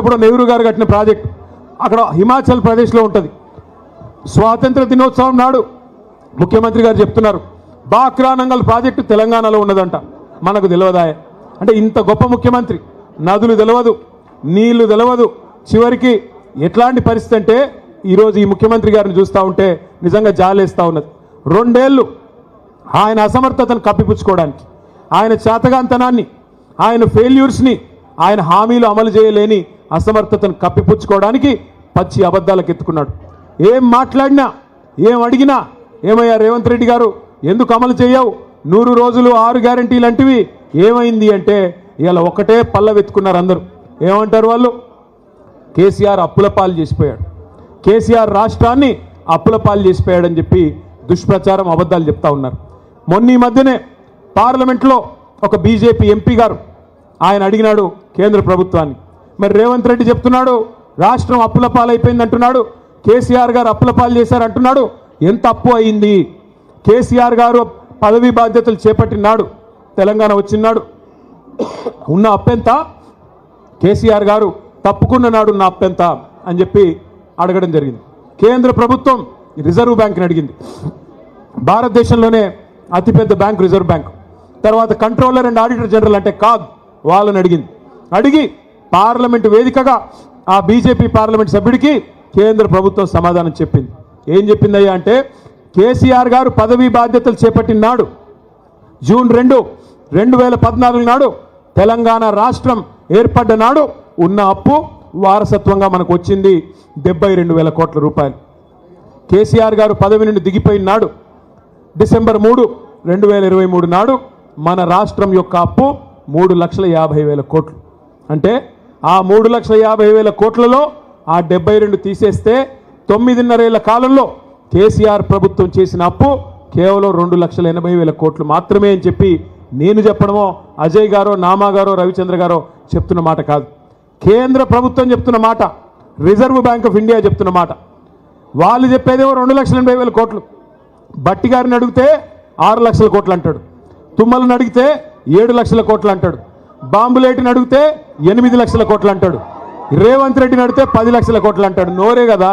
ఇప్పుడు నెహ్రూ గారు కట్టిన ప్రాజెక్ట్ అక్కడ హిమాచల్ ప్రదేశ్లో ఉంటుంది. స్వాతంత్ర దినోత్సవం నాడు ముఖ్యమంత్రి గారు చెప్తున్నారు బాక్రానంగల్ ప్రాజెక్టు తెలంగాణలో ఉన్నదంట. మనకు తెలియదాయే అంటే ఇంత గొప్ప ముఖ్యమంత్రి, నదులు తెలియదు, నీళ్లు తెలియదు, చివరికి ఎట్లాంటి పరిస్థితి అంటే ఈరోజు ఈ ముఖ్యమంత్రి గారిని చూస్తూ ఉంటే నిజంగా జాలేస్తూ ఉన్నది. 2 ఏళ్ళు ఆయన అసమర్థతను కప్పిపుచ్చుకోవడానికి, ఆయన చేతగాంతనాన్ని, ఆయన ఫెయిల్యూర్స్ని, ఆయన హామీలు అమలు చేయలేని అసమర్థతను కప్పిపుచ్చుకోవడానికి పచ్చి అబద్ధాలకు ఎత్తుకున్నాడు. ఏం మాట్లాడినా ఏం అడిగినా ఏమయ్యా రేవంత్ రెడ్డి గారు ఎందుకు అమలు చేయవు, 100 రోజులు 6 గ్యారంటీలు అంటివి ఏమైంది అంటే ఇలా ఒకటే పల్ల వెతుకున్నారు అందరూ. ఏమంటారు వాళ్ళు? కేసీఆర్ అప్పుల పాలు చేసిపోయాడు, కేసీఆర్ రాష్ట్రాన్ని అప్పుల పాలు చేసిపోయాడని చెప్పి దుష్ప్రచారం అబద్ధాలు చెప్తా ఉన్నారు. మొన్న ఈ మధ్యనే పార్లమెంట్లో ఒక బీజేపీ ఎంపీ గారు ఆయన అడిగినాడు కేంద్ర ప్రభుత్వాన్ని, మరి రేవంత్ రెడ్డి చెప్తున్నాడు రాష్ట్రం అప్పుల పాలైపోయింది అంటున్నాడు, కేసీఆర్ గారు అప్పుల పాలు చేశారు అంటున్నాడు, ఎంత అప్పు అయింది? కేసీఆర్ గారు పదవీ బాధ్యతలు చేపట్టినాడు, తెలంగాణ వచ్చినాడు, ఉన్న అప్పెంత? కేసీఆర్ గారు తప్పుకున్న నాడు ఉన్న అప్పెంత అని చెప్పి అడగడం జరిగింది. కేంద్ర ప్రభుత్వం రిజర్వ్ బ్యాంక్ని అడిగింది. భారతదేశంలోనే అతిపెద్ద బ్యాంక్ రిజర్వ్ బ్యాంక్. తర్వాత కంట్రోలర్ అండ్ ఆడిటర్ జనరల్ అంటే కాగ్ వాళ్ళని అడిగింది. అడిగి పార్లమెంట్ వేదికగా ఆ బీజేపీ పార్లమెంట్ సభ్యుడికి కేంద్ర ప్రభుత్వం సమాధానం చెప్పింది. ఏం చెప్పిందయ్యా అంటే కేసీఆర్ గారు పదవీ బాధ్యతలు చేపట్టిన నాడు జూన్ 2, 2014 నాడు తెలంగాణ రాష్ట్రం ఏర్పడ్డ నాడు ఉన్న అప్పు వారసత్వంగా మనకు వచ్చింది 72,000 కోట్ల రూపాయలు. కేసీఆర్ గారు పదవి నుండి దిగిపోయిన నాడు డిసెంబర్ 3, 2023 నాడు మన రాష్ట్రం యొక్క అప్పు 3,50,000 కోట్లు. అంటే ఆ 3,50,000 కోట్లలో ఆ 72 తీసేస్తే 9.5 ఏళ్ల కాలంలో కేసీఆర్ ప్రభుత్వం చేసిన అప్పు కేవలం 2,80,000 కోట్లు మాత్రమే అని చెప్పి నేను చెప్పడమో అజయ్ గారో నామా గారో రవిచంద్ర గారో చెప్తున్న మాట కాదు, కేంద్ర ప్రభుత్వం చెప్తున్న మాట, రిజర్వ్ బ్యాంక్ ఆఫ్ ఇండియా చెప్తున్న మాట. వాళ్ళు చెప్పేదేమో 2,80,000 కోట్లు. బట్టి గారిని అడిగితే 6 లక్షల కోట్లు అంటాడు, తుమ్మలను అడిగితే 7 లక్షల కోట్లు అంటాడు, బాంబులేటిని అడిగితే 8 లక్షల కోట్లు అంటాడు, రేవంత్ రెడ్డిని అడిగితే 10 లక్షల కోట్లు అంటాడు. నోరే కదా,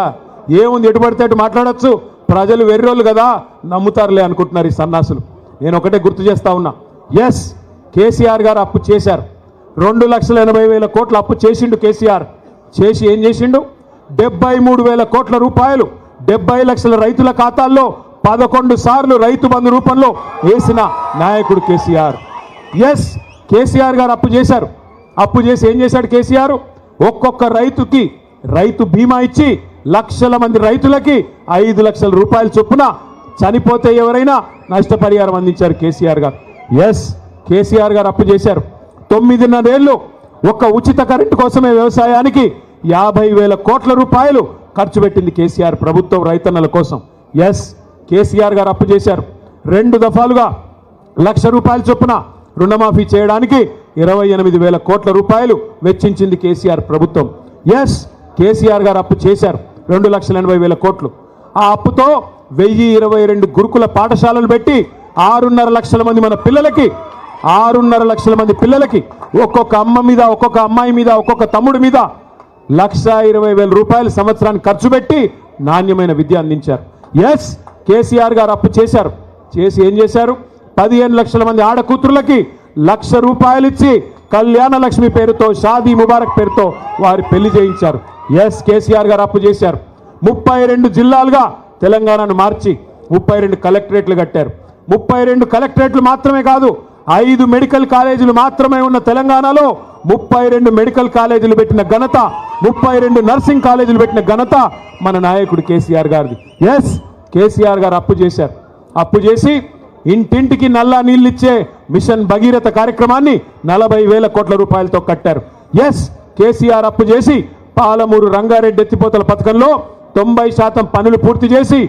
ఏముంది ఎటు పడితే అటు మాట్లాడచ్చు, ప్రజలు వెర్రోళ్ళు కదా నమ్ముతారులే అనుకుంటున్నారు ఈ సన్నాసులు. నేను ఒకటే గుర్తు చేస్తా ఉన్నా, ఎస్ కేసీఆర్ గారు అప్పు చేశారు, 2,80,000 కోట్ల అప్పు చేసిండు కేసీఆర్. చేసి ఏం చేసిండు? 73,000 కోట్ల రూపాయలు 70 లక్షల రైతుల ఖాతాల్లో 11 సార్లు రైతు బంధు రూపంలో వేసిన నాయకుడు కేసీఆర్. ఎస్ కేసీఆర్ గారు అప్పు చేశారు. అప్పు చేసి ఏం చేశాడు కేసీఆర్? ఒక్కొక్క రైతుకి రైతు బీమా ఇచ్చి లక్షల మంది రైతులకి 5 లక్షల రూపాయల చొప్పున చనిపోతే ఎవరైనా నష్టపరిహారం అందించారు కేసీఆర్ గారు. ఎస్ కేసీఆర్ గారు అప్పు చేశారు. 9.5 ఏళ్ళు ఒక్క ఉచిత కరెంటు కోసమే వ్యవసాయానికి 50,000 కోట్ల రూపాయలు ఖర్చు పెట్టింది కేసీఆర్ ప్రభుత్వం రైతన్నల కోసం. ఎస్ కేసీఆర్ గారు అప్పు చేశారు. 2 దఫాలుగా 1,00,000 రూపాయల చొప్పున రుణమాఫీ చేయడానికి 28,000 కోట్ల రూపాయలు వెచ్చించింది కేసీఆర్ ప్రభుత్వం. ఎస్ కేసీఆర్ గారు అప్పు చేశారు 2,80,000 కోట్లు. ఆ అప్పుతో 1,022 గురుకుల పాఠశాలలు పెట్టి 6.5 లక్షల మంది మన పిల్లలకి 6.5 లక్షల మంది పిల్లలకి ఒక్కొక్క అమ్మ మీద, ఒక్కొక్క అమ్మాయి మీద, ఒక్కొక్క తమ్ముడి మీద 1,20,000 రూపాయలు సంవత్సరానికి ఖర్చు పెట్టి నాణ్యమైన విద్య అందించారు. ఎస్ కేసీఆర్ గారు అప్పు చేశారు. చేసి ఏం చేశారు? 15 లక్షల మంది ఆడకూతురులకి 1,00,000 రూపాయలు ఇచ్చి కళ్యాణ లక్ష్మి పేరుతో, షాదీ ముబారక్ పేరుతో వారి పెళ్లి చేయించారు. ఎస్ కేసీఆర్ గారు అప్పు చేశారు. 32 జిల్లాలుగా తెలంగాణను మార్చి 32 కలెక్టరేట్లు కట్టారు. 32 కలెక్టరేట్లు మాత్రమే కాదు, 5 మెడికల్ కాలేజీలు మాత్రమే ఉన్న తెలంగాణలో 32 మెడికల్ కాలేజీలు పెట్టిన ఘనత, 32 నర్సింగ్ కాలేజీలు పెట్టిన ఘనత మన నాయకుడు కేసీఆర్ గారిది. ఎస్ కేసీఆర్ గారు అప్పు చేశారు. అప్పు చేసి ఇంటింటికి నల్లా నీళ్ళిచ్చే మిషన్ భగీరథ కార్యక్రమాన్ని 40,000 కోట్ల రూపాయలతో కట్టారు. ఎస్ కేసీఆర్ అప్పు చేసి పాలమూరు రంగారెడ్డి ఎత్తిపోతల పథకంలో 90% పనులు పూర్తి చేసి